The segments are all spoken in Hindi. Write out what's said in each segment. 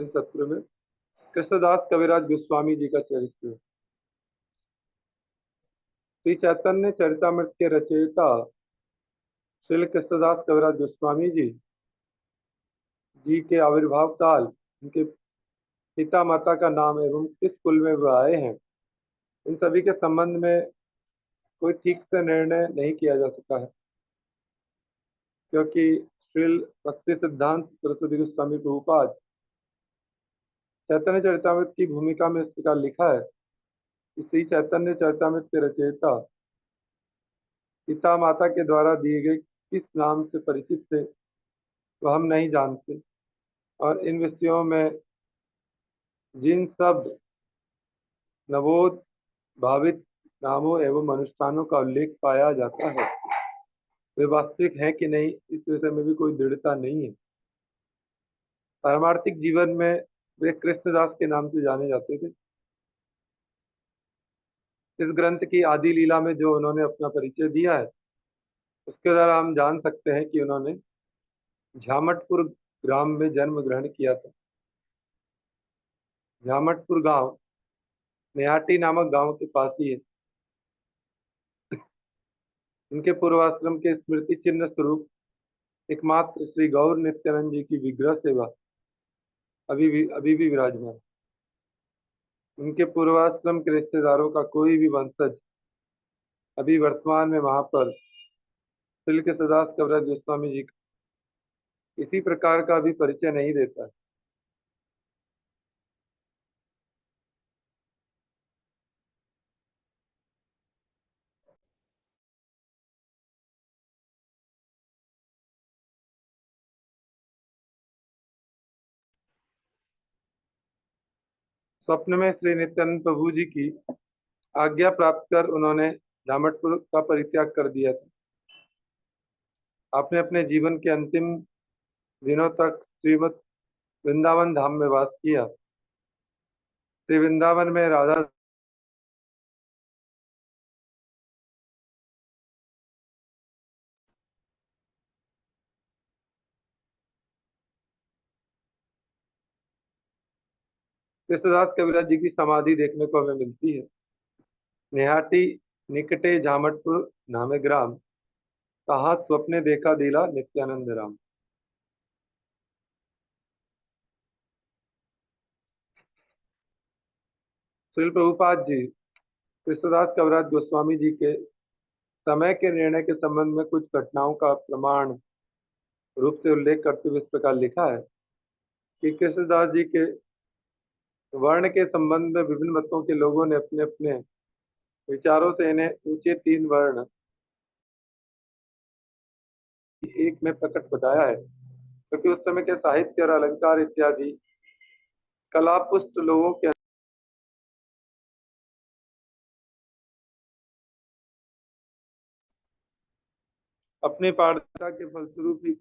सत्र में कृष्णदास कविराज गोस्वामी जी का चरित्र। श्री चैतन्य चरितमृत के रचयिता श्री कृष्णदास कविराज गोस्वामी जी के आविर्भाव काल, उनके पिता माता का नाम एवं किस कुल में वह आए हैं, इन सभी के संबंध में कोई ठीक से निर्णय नहीं किया जा सका है, क्योंकि श्री भक्ति सिद्धांत सरस्वती गोस्वामी प्रभुपाद चैतन्य चरितमृत की भूमिका में इस प्रकार लिखा है कि श्री चैतन्य चरितमृत के रचयिता पिता माता के द्वारा दिए गए किस नाम से परिचित थे वह हम नहीं जानते, और इन विषयों में जिन सब नवोद भावित नामों एवं अनुष्ठानों का उल्लेख पाया जाता है वे वास्तविक हैं कि नहीं, इस विषय में भी कोई दृढ़ता नहीं है। पारमार्थिक जीवन में वे कृष्णदास के नाम से जाने जाते थे। इस ग्रंथ की आदि लीला में जो उन्होंने अपना परिचय दिया है उसके द्वारा हम जान सकते हैं कि उन्होंने झामटपुर ग्राम में जन्म ग्रहण किया था। झामटपुर गांव नेहाटी नामक गांव के पास ही है। उनके पूर्वाश्रम के स्मृति चिन्ह स्वरूप एकमात्र श्री गौर नित्यानंद जी की विग्रह सेवा अभी भी विराजमान। उनके पूर्वाश्रम के रिश्तेदारों का कोई भी वंशज अभी वर्तमान में वहां पर श्री कृष्णदास कविराज गोस्वामी जी का इसी प्रकार का भी परिचय नहीं देता है। स्वप्न में श्री नित्यानंद प्रभु जी की आज्ञा प्राप्त कर उन्होंने जामटपुर का परित्याग कर दिया था। आपने अपने जीवन के अंतिम दिनों तक श्रीमद वृंदावन धाम में वास किया। श्री वृंदावन में राधा कृष्णदास कविराज जी की समाधि देखने को हमें मिलती है। नेहाटी निकटे जामटपुर नामे ग्राम, कहा स्वप्ने देखा दिला नित्यानंद राम। श्रील प्रभुपाद जी कृष्णदास कविराज गोस्वामी जी के समय के निर्णय के संबंध में कुछ घटनाओं का प्रमाण रूप से उल्लेख करते हुए इस प्रकार लिखा है कि कृष्णदास जी के वर्ण के संबंध में विभिन्न मतों के लोगों ने अपने अपने विचारों से इन्हें ऊंचे तीन वर्ण एक में प्रकट बताया है, क्योंकि उस समय के साहित्य और अलंकार इत्यादि कलापुष्ट लोगों के अपने पारदर्शिता के फलस्वरूप ही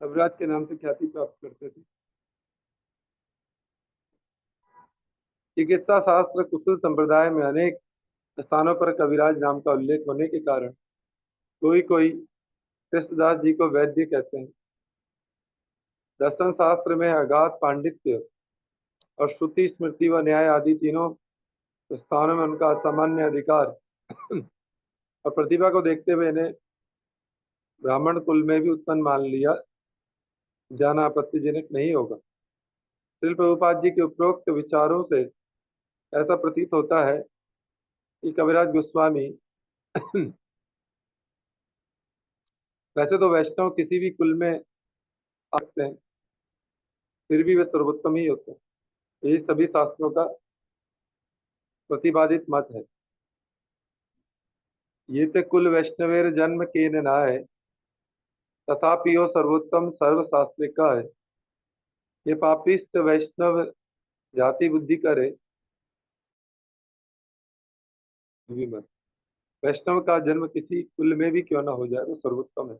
कविराज के नाम से ख्याति प्राप्त करते थे। चिकित्सा शास्त्र कुशल संप्रदाय में अनेक स्थानों पर कविराज नाम का उल्लेख होने के कारण कोई कोई कृष्णदास जी को वैद्य कहते हैं। दर्शन शास्त्र में अगाध पांडित्य और श्रुति स्मृति व न्याय आदि तीनों स्थानों में उनका असामान्य अधिकार और प्रतिभा को देखते हुए इन्हें ब्राह्मण कुल में भी उत्पन्न मान लिया जाना आपत्तिजनक नहीं होगा। श्रील प्रभुपाद जी के उपरोक्त विचारों से ऐसा प्रतीत होता है कि कविराज गोस्वामी वैसे तो वैष्णव किसी भी कुल में आ सकते हैं, फिर भी वे सर्वोत्तम ही होते हैं। यही सभी शास्त्रों का प्रतिपादित मत है। ये ते कुल वैष्णवेर जन्म के नाय, तथापि यो सर्वोत्तम सर्व शास्त्रिका है। ये पापिष्ट वैष्णव जाति बुद्धि करे भी मत। वैष्णव का जन्म किसी कुल में भी क्यों ना हो जाए वो सर्वोत्तम है,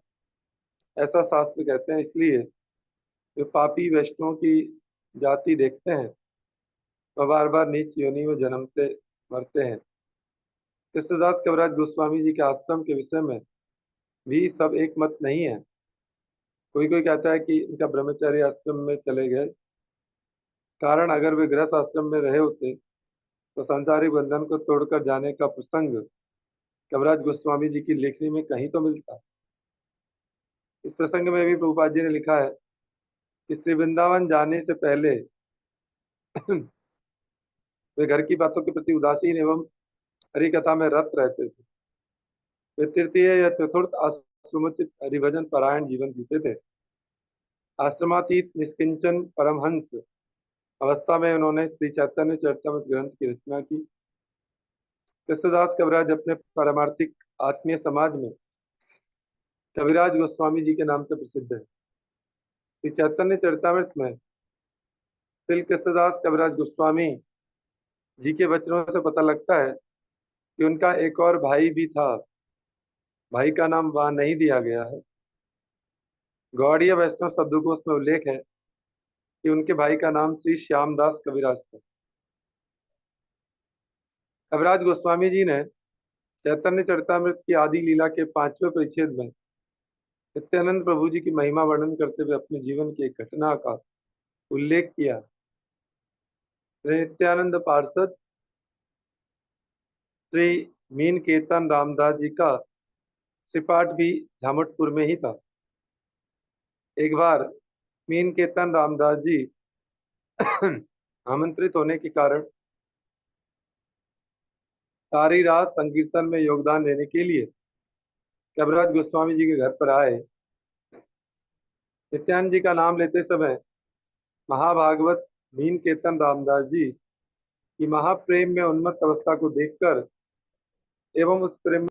ऐसा शास्त्र कहते हैं। इसलिए जो पापी वैष्णव की जाति देखते हैं वह बार बार नीच योनि में जन्मते मरते हैं। कृष्णदास कविराज गोस्वामी जी के आश्रम के विषय में भी सब एक मत नहीं है। कोई कोई कहता है कि इनका ब्रह्मचर्य आश्रम में चले गए, कारण अगर वे गृहस्थ आश्रम में रहे होते तो सांसारिक बंधन को तोड़कर जाने का प्रसंग कविराज गोस्वामी जी की लेखनी में कहीं तो मिलता। इस प्रसंग में भी प्रभुपाद जी ने लिखा है कि श्री वृंदावन जाने से पहले वे घर की बातों के प्रति उदासीन एवं हरि कथा में रत रहते थे। वे तृतीय या चतुर्थ आश्रमोचित हरिभजन परायण जीवन जीते थे। आश्रमातीत निष्किंचन परमहंस अवस्था में उन्होंने श्री चैतन्य चरितमृत ग्रंथ की रचना की। कृष्णदास कविराज अपने पारमार्थिक आत्मीय समाज में कविराज गोस्वामी जी के नाम से प्रसिद्ध है। श्री चैतन्य चरितमृत में श्री कृष्णदास कविराज गोस्वामी जी के वचनों से पता लगता है कि उनका एक और भाई भी था। भाई का नाम वहां नहीं दिया गया है। गौड़ीय वैष्णव शब्दकोश में उल्लेख है कि उनके भाई का नाम श्री श्यामदास कविराज था। कविराज गोस्वामी जी ने चैतन्य चरितमृत की आदि लीला के 5वें परिच्छेद में नित्यानंद प्रभु जी की महिमा वर्णन करते हुए अपने जीवन की एक घटना का उल्लेख किया। नित्यानंद पार्षद श्री मीन केतन रामदास जी का श्रीपाठ भी झामुटपुर में ही था। एक बार मीन केतन रामदास जी आमंत्रित होने के कारण सारी रात संकीर्तन में योगदान देने के लिए कविराज गोस्वामी जी के घर पर आए। नित्यानंद जी का नाम लेते समय महाभागवत मीन केतन रामदास जी की महाप्रेम में उन्मत्त अवस्था को देखकर एवं उस प्रेम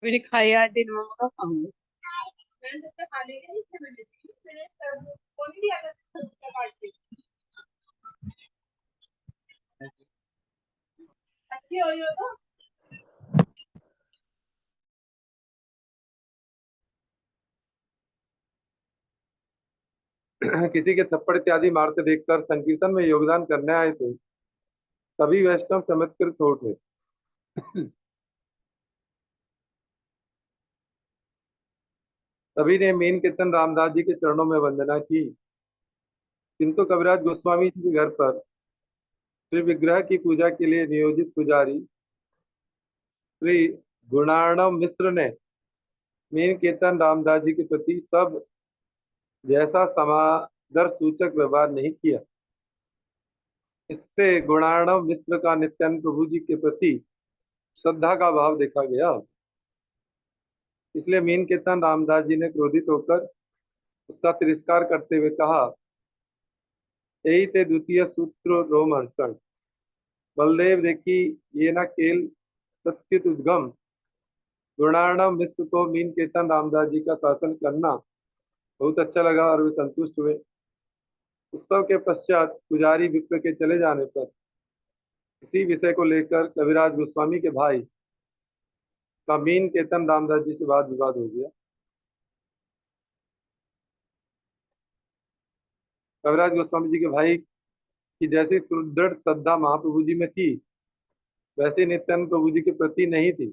मैंने खाया दिन मम्मा का खाऊंगा। अच्छी हो रही हो तो किसी के थप्पड़ इत्यादि मारते देखकर संकीर्तन में योगदान करने आए थे। सभी वैष्णव चमत्कृत हो उठे। सभी ने मीन कीर्तन रामदास जी के चरणों में वंदना की, किंतु कविराज गोस्वामी जी के घर पर श्री विग्रह की पूजा के लिए नियोजित पुजारी श्री गुणार्णव मिश्र ने मीन कीर्तन रामदास जी के प्रति सब जैसा समादर सूचक व्यवहार नहीं किया। इससे गुणार्णव मिश्र का नित्यानंद प्रभु जी के प्रति श्रद्धा का भाव देखा गया। इसलिए मीन कीर्तन रामदास जी ने क्रोधित होकर उसका तिरस्कार करते हुए कहा, यही ते द्वितीय सूत्र रोमहर्षण बलदेव देखी ये न केल सत्युत उद्गम। गुणार्णव मिश्र को मीन कीर्तन रामदास जी का शासन करना बहुत अच्छा लगा और वे संतुष्ट हुए। उत्सव के पश्चात पुजारी विप्र के चले जाने पर इसी विषय को लेकर कविराज गोस्वामी के भाई का मीन कीर्तन रामदास जी से वाद विवाद हो गया। कविराज गोस्वामी जी के भाई की जैसी सुदृढ़ श्रद्धा महाप्रभु जी में थी वैसे नित्यानंद प्रभु जी के प्रति नहीं थी।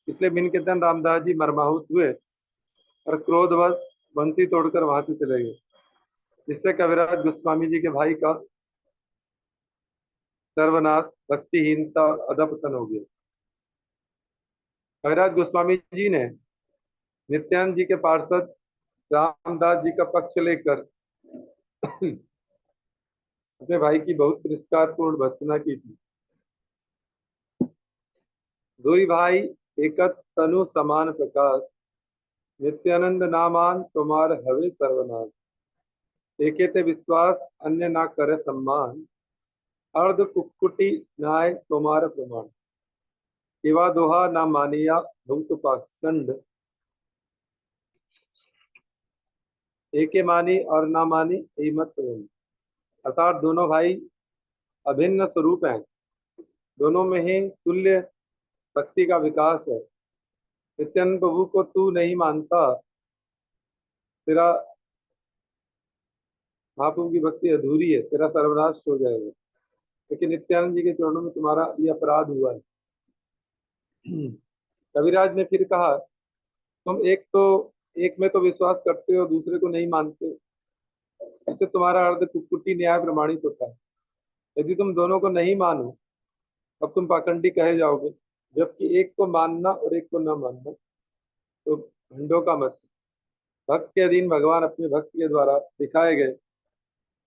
इसलिए मीन कीर्तन रामदास जी मर्माहुत हुए और क्रोधवश बंसी तोड़कर वहां से चले गए, जिससे कविराज गोस्वामी जी के भाई का सर्वनाश, भक्तिहीनता और अधपतन हो गया। कविराज गोस्वामी जी ने नित्यानंद जी के पार्षद रामदास जी का पक्ष लेकर अपने भाई की बहुत तिरस्कारपूर्ण भर्त्सना की थी। दुई भाई एकत तनु समान प्रकाश, नित्यानंद नामान तुम्हार हवे सर्वनाश। एके ते विश्वास अन्य ना करे सम्मान, अर्ध कुक्कुटी न्याय तोमार प्रमाण। केवा दोहा ना मानिया भूत पाखंड। एके मानी और ना मानी यही मत करो। अर्थात दोनों भाई अभिन्न स्वरूप हैं, दोनों में ही तुल्य भक्ति का विकास है। नित्यानंद प्रभु को तू नहीं मानता, तेरा महाप्रभु की भक्ति अधूरी है, तेरा सर्वनाश हो जाएगा। लेकिन नित्यानंद जी के चरणों में तुम्हारा ये अपराध हुआ है। कविराज ने फिर कहा, तुम एक में तो विश्वास करते हो, दूसरे को नहीं मानते। इससे तुम्हारा अर्ध कुक्कुटी न्याय प्रमाणित होता है। यदि तुम दोनों को नहीं मानो, अब तुम पाखंडी कहे जाओगे। जबकि एक को मानना और एक को न मानना तो भंडों का मत। भक्त के अधीन भगवान अपने भक्त के द्वारा दिखाए गए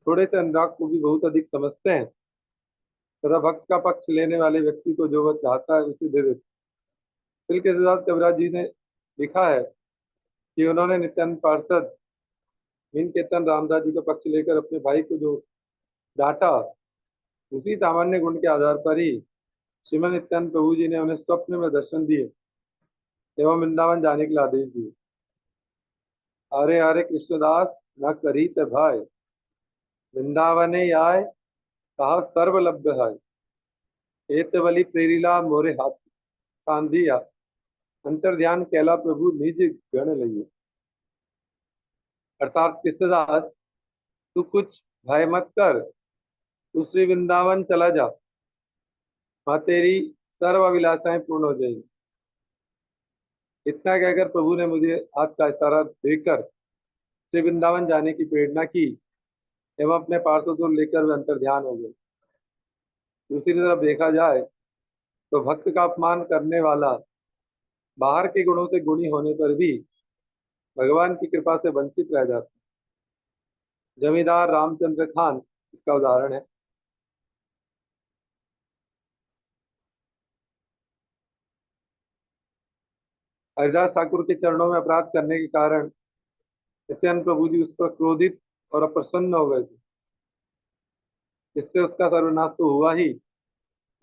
थोड़े से अनुराग को भी बहुत अधिक समझते हैं, तथा भक्त का पक्ष लेने वाले व्यक्ति को जो वह चाहता है उसे दे देते। तिल के सिद्धार्थ कविराज जी ने लिखा है कि उन्होंने नित्यानंद पार्षद मीन कीर्तन रामदास जी का पक्ष लेकर अपने भाई को जो डांटा, उसी सामान्य गुण के आधार पर ही श्रीमद नित्यानंद प्रभु जी ने उन्हें स्वप्न में दर्शन दिए एवं वृंदावन जाने के लिए आदेश दिए। हरे हरे कृष्णदास न करी ते भाई, वृंदावने आय कहा सर्वलब्ध है। एत बलि प्रेरिला मोरे हाथ सांधिया, अंतर ध्यान कैला प्रभु निज गण लइए। अर्थात कृष्णदास, तू कुछ भय मत कर, तू श्री वृंदावन चला जा, वहां तेरी सर्व अभिलाषाएं पूर्ण हो जाएगी। इतना कहकर प्रभु ने मुझे हाथ का इशारा देकर श्री वृंदावन जाने की प्रेरणा की एवं अपने पार्षदों को लेकर वे अंतर ध्यान हो गए। दूसरी तरफ देखा जाए तो भक्त का अपमान करने वाला बाहर के गुणों से गुणी होने पर भी भगवान की कृपा से वंचित रह जाता है। जमींदार रामचंद्र खान इसका उदाहरण है। हरिदास ठाकुर के चरणों में अपराध करने के कारण नित्यानंद प्रभु जी उस पर क्रोधित और अप्रसन्न हो गए थे। इससे उसका सर्वनाश तो हुआ ही,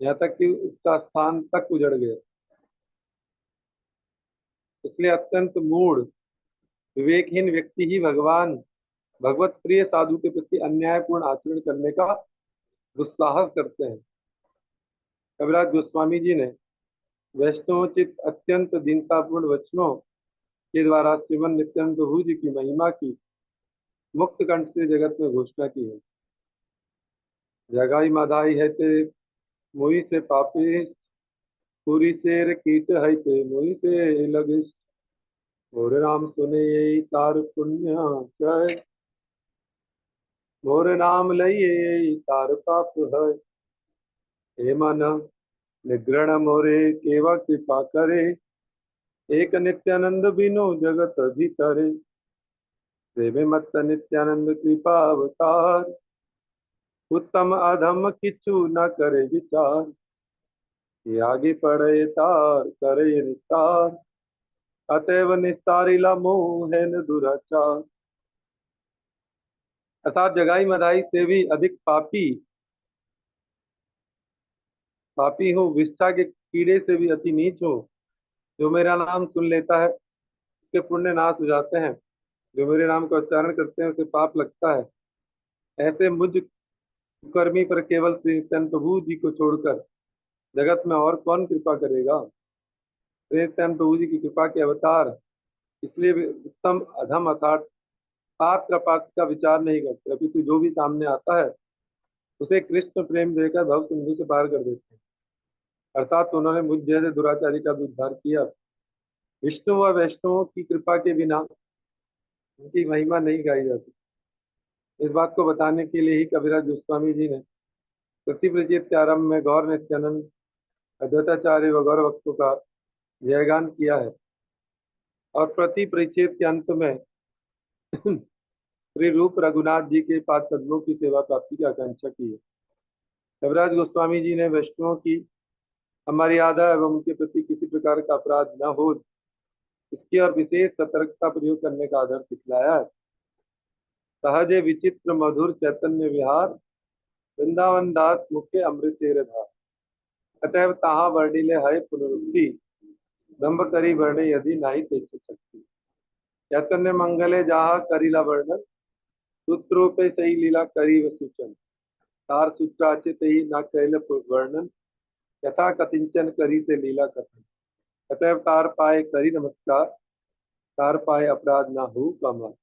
यहाँ तक कि उसका स्थान तक उजड़ गया। इसलिए अत्यंत मूढ़ विवेकहीन व्यक्ति ही भगवत प्रिय साधु के प्रति अन्यायपूर्ण आचरण करने का दुस्साहस करते हैं। कविराज गोस्वामी जी ने वैष्णवोचित अत्यंत दीनतापूर्ण वचनों के द्वारा श्रीमन नित्यानंद प्रभु जी की महिमा की मुक्त कंठ से जगत में घोषणा की है। जगाई माधाई है ते मोई से पापी, पूरी शेर कीट है ते मोई से लगिस। मोर नाम सुने यही तार पुण्य जय, मोर नाम लइए यही तार पाप है। हे मन निग्रहण मोरे केवा कृपा करे, एक नित्यानंद बिनु जगत भीतरे। देवे मत नित्यानंद कृपा अवतार, उत्तम अधम किछु न करे विचार। ये आगे पड़े तार करे निस्तार, अतएव निस्तारिला मोह है न दुराचार। अर्थात जगाई मदाई से भी अधिक पापी हूँ, विष्ठा के कीड़े से भी अति नीच हूँ। जो मेरा नाम सुन लेता है उसके पुण्य नाश हो जाते हैं, जो मेरे नाम का उच्चारण करते हैं उसे पाप लगता है। ऐसे मुझ कुकर्मी पर केवल श्री नित्यानंद प्रभु जी को छोड़कर जगत में और कौन कृपा करेगा। श्री नित्यानंद प्रभु जी की कृपा के अवतार इसलिए वे उत्तम अधम अर्थात पात्र पात्र का विचार नहीं करते, अपितु जो भी सामने आता है उसे कृष्ण प्रेम देकर भव सिंधु से पार कर देते हैं। अर्थात उन्होंने मुझ जैसे दुराचारी का भी उद्धार किया। विष्णु व वैष्णवों की कृपा के बिना उनकी महिमा नहीं गाई जा सकती। इस बात को बताने के लिए ही कविराज गोस्वामी जी ने प्रति प्रचेत के आरंभ में गौर नित्यानंद अद्वैताचार्य व गौर भक्तों का जयगान किया है और प्रति परिच्छेद के अंत में श्री रूप रघुनाथ जी के पाद पद्मों की सेवा प्राप्ति की आकांक्षा की है। कविराज गोस्वामी जी ने वैष्णवों की अमर्यादा एवं उनके प्रति किसी प्रकार का अपराध न हो, इसकी और विशेष सतर्कता प्रयोग करने का आदर दिखलाया है। सहज विचित्र मधुर चैतन्य विहार, वृंदावन दास मुखे अमृतेर धार। अतएव ताहा वर्णिले है पुनरुक्ति, दंभ करी वर्णे यदि नाही तेज शक्ति। चैतन्य मंगले जहा करीला वर्णन, सूत्रोपे सही लीला करी व सूचन। तार सूत्राचित ही न कैल वर्णन, यथा कथिंचन करी से लीला कथन। अतएव तार पाए करी नमस्कार, तार पाए अपराध ना हो कमा।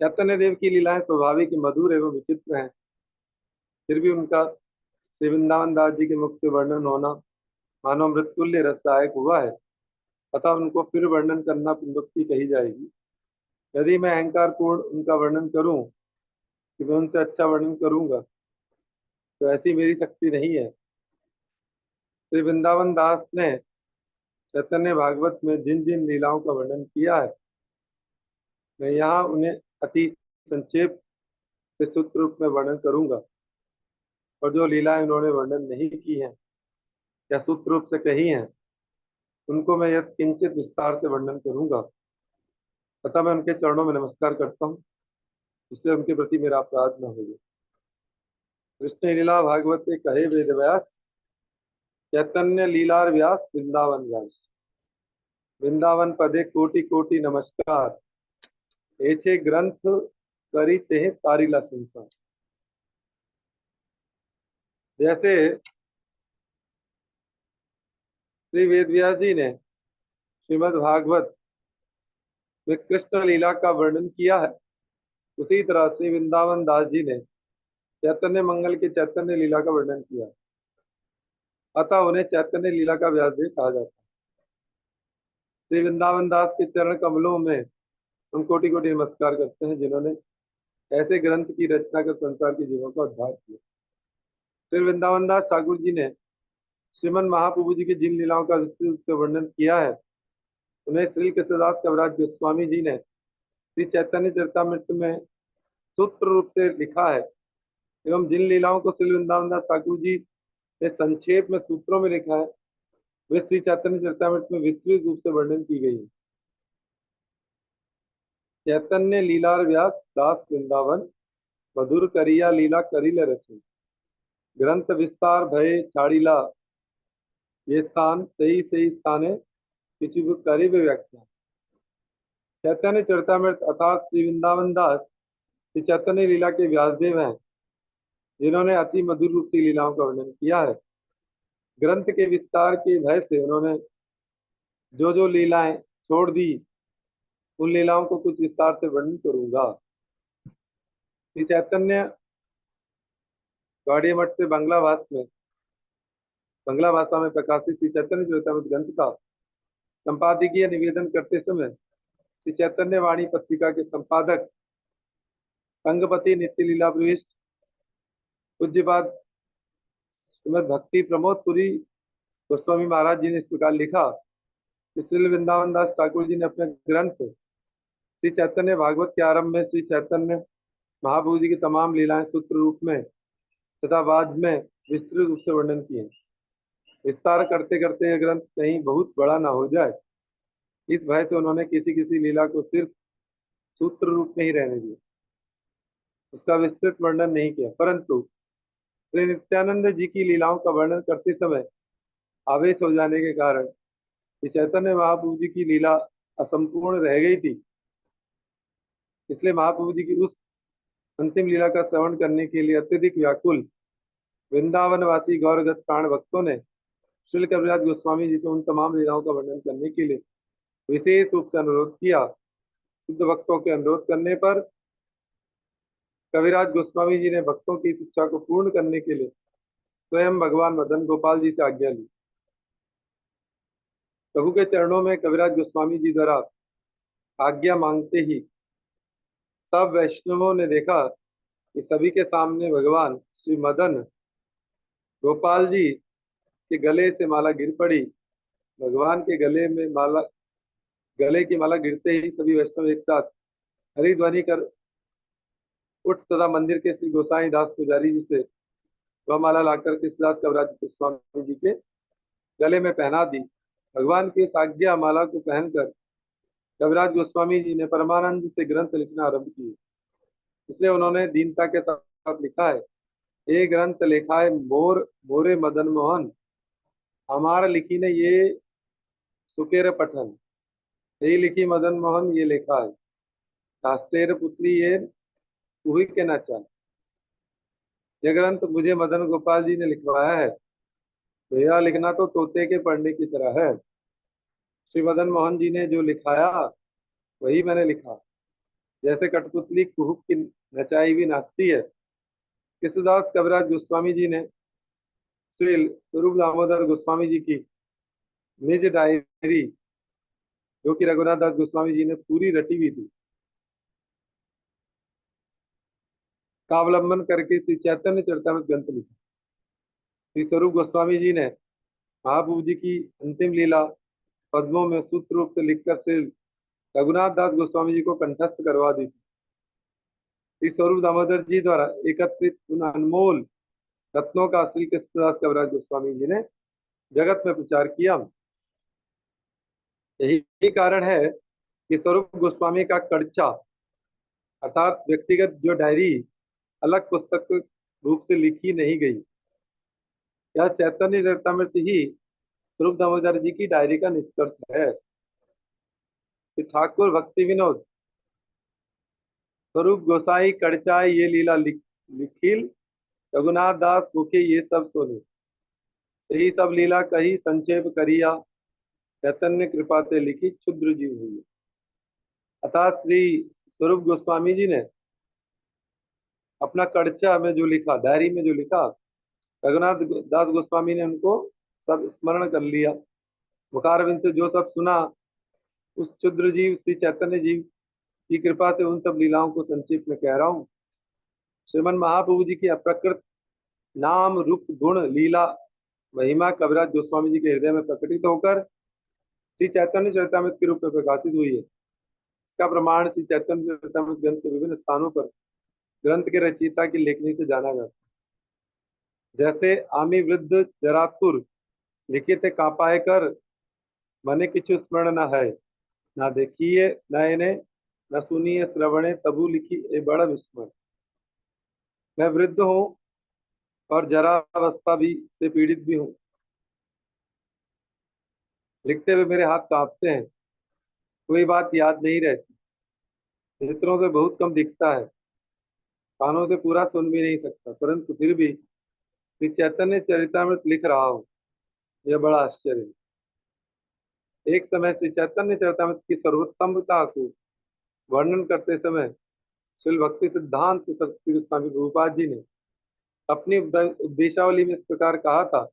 चैतन्य देव की लीलाएं स्वाभाविक मधुर एवं विचित्र हैं, फिर भी उनका श्री वृंदावन दास जी के मुख से वर्णन होना मानो मृत्युल्य रसदायक हुआ है। अतः उनको फिर वर्णन करना पुनरुक्ति कही जाएगी। यदि मैं अहंकार पूर्ण उनका वर्णन करूं कि मैं उनसे अच्छा वर्णन करूंगा, तो ऐसी मेरी शक्ति नहीं है। श्री वृंदावन दास ने चैतन्य भागवत में जिन जिन लीलाओं का वर्णन किया है, मैं यहाँ उन्हें अति संक्षेप से सूत्र रूप में वर्णन करूंगा, और जो लीलाएं उन्होंने वर्णन नहीं की हैं या सूत्र रूप से कही हैं, उनको मैं यथ किंचित विस्तार से वर्णन करूंगा। अतः मैं उनके चरणों में नमस्कार करता हूँ, इससे उनके प्रति मेरा अपराध न हो। कृष्ण लीला भागवत कहे वेद व्यास, चैतन्य लीलार व्यास वृंदावन व्यास। वृंदावन पदे कोटि कोटि नमस्कार, ऐसे ग्रंथ करी ते तारीला संसार। जैसे श्री वेद व्यास जी ने श्रीमद् भागवत में कृष्ण लीला का वर्णन किया है, उसी तरह श्री वृंदावन दास जी ने चैतन्य मंगल की चैतन्य लीला का वर्णन किया। अतः उन्हें चैतन्य लीला का व्यासदेव कहा जाता है। श्री वृंदावन दास के चरण कमलों में हम कोटि कोटि नमस्कार करते हैं, जिन्होंने ऐसे ग्रंथ की रचना कर संसार के जीवों का उद्धार किया। श्री वृंदावन दास ठाकुर जी ने श्रीमन महाप्रभु जी की जिन लीलाओं का विस्तृत रूप से वर्णन किया है, उन्हें श्री कृष्णदास कविराज गोस्वामी जी ने श्री चैतन्य चरितमृत में सूत्र रूप से लिखा है, एवं जिन लीलाओं को श्री वृंदावन दास ठाकुर जी ने संक्षेप में सूत्रों में लिखा है, वे श्री चैतन्य चरितमृत में विस्तृत रूप से वर्णन की गई है। चैतन्य लीलार व्यास दास वृंदावन, मधुर करिया लीला करिल रचन। ग्रंथ विस्तार भय छाड़ीला, ये स्थान सही सही स्थाने किसी करीब व्याख्या। चैतन्य चरितमृत अर्थात श्री वृंदावन दास श्री चैतन्य लीला के व्यासदेव हैं, जिन्होंने अति मधुर रूप से लीलाओं का वर्णन किया है। ग्रंथ के विस्तार के भय से उन्होंने जो जो लीलाएं छोड़ दी, उन लीलाओं को कुछ विस्तार से वर्णन करूंगा। श्री चैतन्य गौड़ीय मठ से बंगला भाषा में प्रकाशित श्री चैतन्य चरितमृत ग्रंथ का संपादकीय निवेदन करते समय श्री चैतन्य वाणी पत्रिका के संपादक संगपति नित्य लीला प्रविष्ट पूज्यपाद श्रीमद भक्ति प्रमोद पुरी गोस्वामी महाराज जी ने इस प्रकार लिखा कि श्री वृंदावन दास ठाकुर जी ने अपने ग्रंथ श्री चैतन्य भागवत के आरंभ में श्री चैतन्य महाप्रभु जी की तमाम लीलाएं सूत्र रूप में तथा बाद में विस्तृत रूप से वर्णन किए। विस्तार करते करते यह ग्रंथ कहीं बहुत बड़ा ना हो जाए, इस भय से उन्होंने किसी किसी लीला को सिर्फ सूत्र रूप में ही रहने दिया, उसका विस्तृत वर्णन नहीं किया। परंतु श्री नित्यानंद जी की लीलाओं का वर्णन करते समय आवेश हो जाने के कारण श्री चैतन्य महाप्रभु जी की लीला असंपूर्ण रह गई थी, इसलिए महाप्रभु जी की उस अंतिम लीला का श्रवण करने के लिए अत्यधिक व्याकुल वृंदावनवासी गौरगत प्राण भक्तों ने श्री कविराज गोस्वामी जी से उन तमाम लीलाओं का वर्णन करने के लिए विशेष रूप से अनुरोध किया। शुद्ध भक्तों के अनुरोध करने पर कविराज गोस्वामी जी ने भक्तों की इस इच्छा को पूर्ण करने के लिए स्वयं भगवान मदन गोपाल जी से आज्ञा ली। प्रभु के चरणों में कविराज गोस्वामी जी द्वारा आज्ञा मांगते ही सब वैष्णवों ने देखा कि सभी के सामने भगवान श्री मदन गोपाल जी के गले से माला गिर पड़ी। भगवान के गले की माला गिरते ही सभी वैष्णव एक साथ हरिध्वनि कर उठ तथा मंदिर के श्री गोसाई दास पुजारी जी से वह माला लाकर कृष्णदास कविराज गोस्वामी जी के गले में पहना दी। भगवान की इस आज्ञा माला को पहनकर कविराज गोस्वामी जी ने परमानंद से ग्रंथ लिखना आरंभ किए। इसलिए उन्होंने दीनता के साथ लिखा है, ये ग्रंथ लिखा है मोर मोरे मदन मोहन, हमारा लिखी ने ये सुकेर पठन। यही लिखी मदन मोहन ये लिखा है, शास्त्रेर पुत्री ये कुही के नचा। यह ग्रंथ मुझे मदन गोपाल जी ने लिखवाया है। मेरा लिखना तो तोते के पढ़ने की तरह है। श्री मदन मोहन जी ने जो लिखाया वही मैंने लिखा। जैसे कठपुतली कुहुक की नचाई हुई नाचती है। कृष्णदास कविराज गोस्वामी जी ने श्री स्वरूप दामोदर गोस्वामी जी की निज डायरी, जो कि रघुनाथ दास गोस्वामी जी ने पूरी रटी हुई थी, का अवलंबन करके श्री चैतन्य चरितमृत ग्रंथ लिखा। श्री स्वरूप गोस्वामी जी ने महाप्रभु जी की अंतिम लीला पद्मों में सूत्र रूप से लिखकर श्री रघुनाथ दास गोस्वामी जी को कंठस्थ करवा दी थी। श्री स्वरूप दामोदर जी द्वारा एकत्रित उन अनमोल रत्नों का श्री कृष्णदास कविराज गोस्वामी जी ने जगत में प्रचार किया। यही कारण है कि स्वरूप गोस्वामी का कड़चा अर्थात व्यक्तिगत जो डायरी अलग पुस्तक रूप से लिखी नहीं गई। यह चैतन्य चरितमृत ही स्वरूप दामोदर जी की डायरी का निष्कर्ष है कि ठाकुर भक्ति विनोद स्वरूप गोसाई कड़चाई ये लीला लिखिल रघुनाथ दास मुखे ये सब सोने, यही सब लीला कही संक्षेप करिया, चैतन्य कृपा से लिखी क्षुद्र जीव हुई। अतः श्री स्वरूप गोस्वामी जी ने अपना कड़चा में जो लिखा, डायरी में जो लिखा, रघुनाथ दास गोस्वामी ने उनको सब स्मरण कर लिया। मुखारविंद से जो सब सुना, उस क्षुद्र जीव श्री चैतन्य जीव की कृपा से उन सब लीलाओं को संक्षेप में कह रहा हूँ। श्रीमन महाप्रभु जी की अप्रकृत नाम रूप गुण लीला महिमा कविराज गोस्वामी जी के हृदय में प्रकटित होकर श्री चैतन्य चरितमृत के रूप में प्रकाशित हुई है। इसका प्रमाण श्री चैतन्य चरितमृत ग्रंथ के विभिन्न स्थानों पर ग्रंथ के रचयिता की लेखनी से जाना जाता है। जैसे आमी वृद्ध जरातुर लिखित कापाय कर, मने किछु स्मरण न है, ना देखिए नयने, न सुनिए श्रवणे, तबु लिखी ए बड़ा विस्मरण। मैं वृद्ध हूँ और जरावस्था भी से पीड़ित भी हूँ। लिखते हुए मेरे हाथ कांपते हैं, कोई बात याद नहीं रहती, नेत्रों से बहुत कम दिखता है, कानों से पूरा सुन भी नहीं सकता, परंतु फिर भी श्री चैतन्य चरितमृत लिख रहा हूँ। यह बड़ा आश्चर्य है। एक समय श्री चैतन्य चरितमृत की सर्वोत्तमता को वर्णन करते समय श्रील भक्ति सिद्धांत सरस्वती गोस्वामी प्रभुपाद जी ने अपनी उपदेशावली में इस प्रकार कहा था,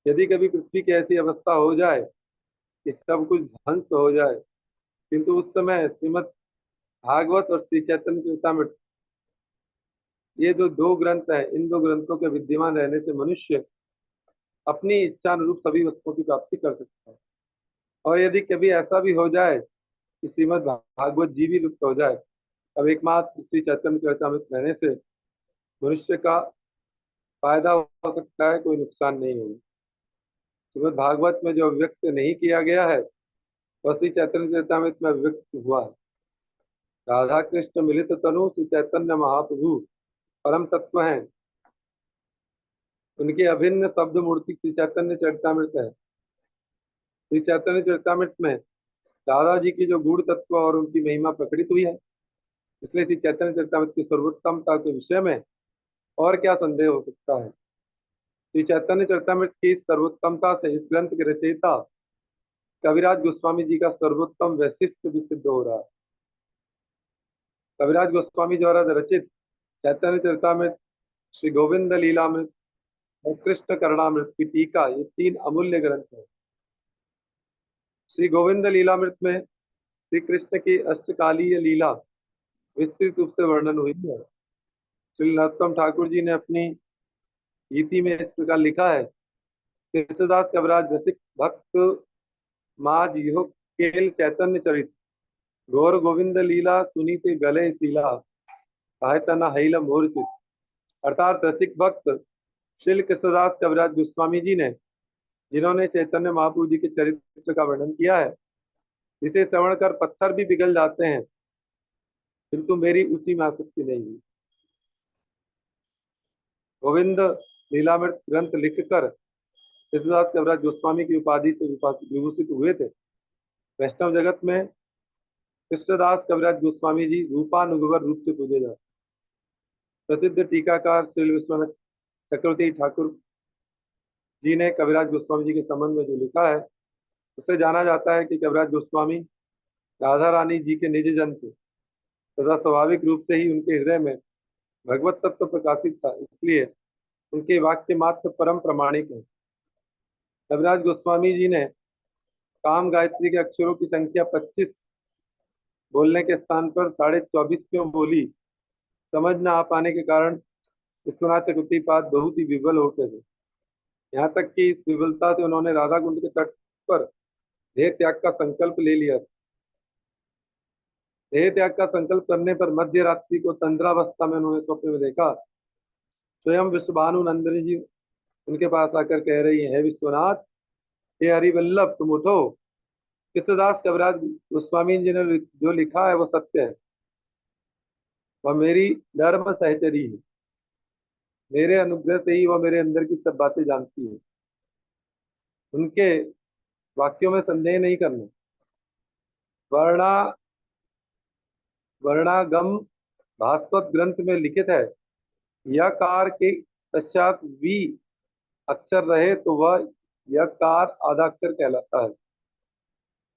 यदि कभी पृथ्वी की ऐसी अवस्था हो जाए कि सब कुछ ध्वंस हो जाए, किंतु उस समय श्रीमद् भागवत और श्री चैतन्य चरितमृत ये जो दो ग्रंथ हैं, इन दो ग्रंथों के विद्यमान रहने से मनुष्य अपनी इच्छा अनुरूप सभी वस्तुओं की प्राप्ति कर सकता है। और यदि कभी ऐसा भी हो जाए कि श्रीमद् भागवत जी भी लुप्त हो जाए, तब एकमात्र श्री चैतन्य चरितमृत रहने से मनुष्य का फायदा हो सकता है, कोई नुकसान नहीं होगा। श्रीमद् भागवत में जो व्यक्त नहीं किया गया है वह श्री चैतन्य चरितमृत में व्यक्त हुआ है। राधा कृष्ण मिलित तनु श्री चैतन्य महाप्रभु परम तत्व हैं। उनकी अभिन्न शब्द मूर्ति श्री चैतन्य चरितमृत है। श्री चैतन्य चरितमृत में राधा जी की जो गूढ़ तत्व और उनकी महिमा प्रकटित हुई है, इसलिए श्री चैतन्य चरितमृत की सर्वोत्तमता के विषय में और क्या संदेह हो सकता है। श्री चैतन्य चरितमृत की इस सर्वोत्तमता से इस ग्रंथ के रचयिता कविराज गोस्वामी जी का सर्वोत्तम वैशिष्ट भी सिद्ध हो रहा है। कविराज गोस्वामी द्वारा रचित चैतन्य चरितमृत, श्री गोविंद लीलामृत और कृष्ण करणामृत की टीका, ये तीन अमूल्य ग्रंथ हैं। श्री गोविंद लीलामृत में श्री कृष्ण की अष्टकालीय लीला विस्तृत रूप से वर्णन हुई है। श्री नरोत्तम ठाकुर जी ने अपनी गीति में इस प्रकार लिखा है, कृष्णदास कविराज रसिक भक्त माज यो केल चैतन्य चरित, गौर गोविंद लीला सुनीति गले शीला, साहित्य हईल मूर्ति। अर्थात रसिक भक्त श्री कृष्णदास कविराज गोस्वामी जी ने, जिन्होंने चैतन्य महाप्रभु जी के चरित्र का वर्णन किया है, जिसे श्रवण कर पत्थर भी पिघल जाते हैं, किंतु मेरी उसी में आसक्ति नहीं हुई। गोविंद लीलामृत ग्रंथ लिखकर कृष्णदास कविराज गोस्वामी की उपाधि से विभूषित हुए थे। वैष्णव जगत में कृष्णदास कविराज गोस्वामी जी रूपानुगवर रूप से पूजे जाते। प्रसिद्ध टीकाकार श्री विश्वनाथ चक्रवर्ती ठाकुर जी ने कविराज गोस्वामी जी के संबंध में जो लिखा है, उससे जाना जाता है कि कविराज गोस्वामी राधा रानी जी के निज जन थे तथा स्वाभाविक रूप से ही उनके हृदय में भगवत तत्व प्रकाशित था, इसलिए उनके वाक्य मात्र परम प्रमाणिक है। कविराज गोस्वामी जी ने काम गायत्री के अक्षरों की संख्या 25 बोलने के स्थान पर 24.5 क्यों बोली, समझ न आ पाने के कारण विश्वनाथ चक्रवर्ती पाद बहुत ही विवल होते थे। यहाँ तक कि इस विवलता से उन्होंने राधा कुंड के तट पर देह त्याग का संकल्प ले लिया। देह त्याग का संकल्प करने पर मध्य रात्रि को तंद्रावस्था में उन्होंने स्वप्न में देखा, स्वयं विश्वभानु नंदिनी जी उनके पास आकर कह रही है, विश्वनाथ, हे हरिवल्लभ, तुम उठो। कृष्णदास कविराज गोस्वामी जी ने जो लिखा है वो सत्य है। वह मेरी धर्म सहचरी है। मेरे अनुग्रह से ही वह मेरे अंदर की सब बातें जानती है। उनके वाक्यों में संदेह नहीं करना। वर्णा वर्णागम भास्वत ग्रंथ में लिखित है, यकार के पश्चात वी अक्षर रहे तो वह यकार आधा अक्षर कहलाता है।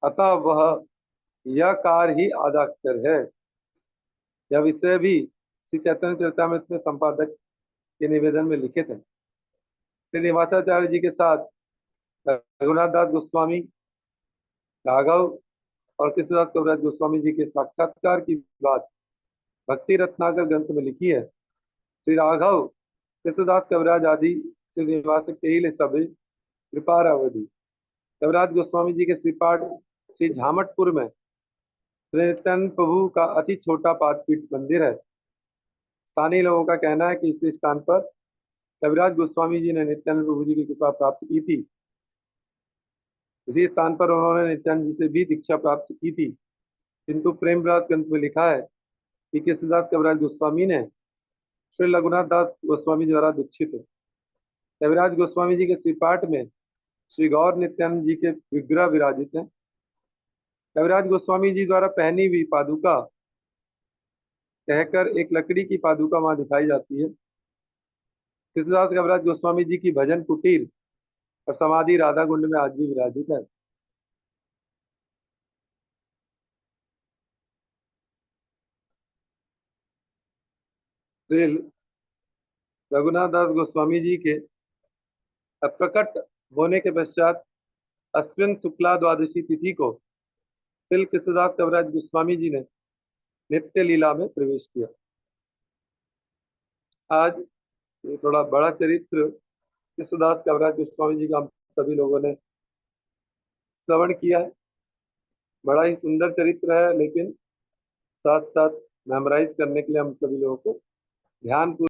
अतः वह यकार ही आधा अक्षर है। यह विषय भी श्री चैतन्य चरितमृत में संपादक के निवेदन में लिखित है। श्री निवासाचार्य जी के साथ रघुनाथ दास गोस्वामी, राघव और कृष्णदास कविराज गोस्वामी जी के साक्षात्कार की बात भक्ति रत्नाकर ग्रंथ में लिखी है। श्री राघव कृष्णदास कविराज आदि श्रीनिवास के सभी कृपार अवधि कविराज गोस्वामी जी के श्रीपाठ श्री झामटपुर में श्री नित्यानंद प्रभु का अति छोटा पादपीठ मंदिर है। स्थानीय लोगों का कहना है कि इस स्थान पर कविराज गोस्वामी जी ने नित्यानंद प्रभु जी की कृपा प्राप्त की थी। इसी स्थान पर उन्होंने नित्यानंद जी से भी दीक्षा प्राप्त की थी। किंतु प्रेम विलास ग्रंथ में लिखा है कि कृष्णदास कविराज गोस्वामी ने श्री रघुनाथ दास गोस्वामी द्वारा दीक्षित है। कविराज गोस्वामी जी के श्रीपाठ में श्री गौर नित्यानंद जी के विग्रह विराजित हैं। कविराज गोस्वामी जी द्वारा पहनी हुई पादुका कहकर एक लकड़ी की पादुका वहां दिखाई जाती है। कृष्णदास कविराज गोस्वामी जी की भजन कुटीर और समाधि राधा कुंड में आज भी विराजित है। श्री रघुनाथ दास गोस्वामी जी के अप्रकट होने के पश्चात अश्विन शुक्ला द्वादशी तिथि को श्री कृष्णदास कविराज गोस्वामी जी ने नित्य लीला में प्रवेश किया। आज ये थोड़ा बड़ा चरित्र कृष्णदास कविराज गोस्वामी जी का हम सभी लोगों ने श्रवण किया है। बड़ा ही सुंदर चरित्र है, लेकिन साथ साथ मेमोराइज करने के लिए हम सभी लोगों को ध्यान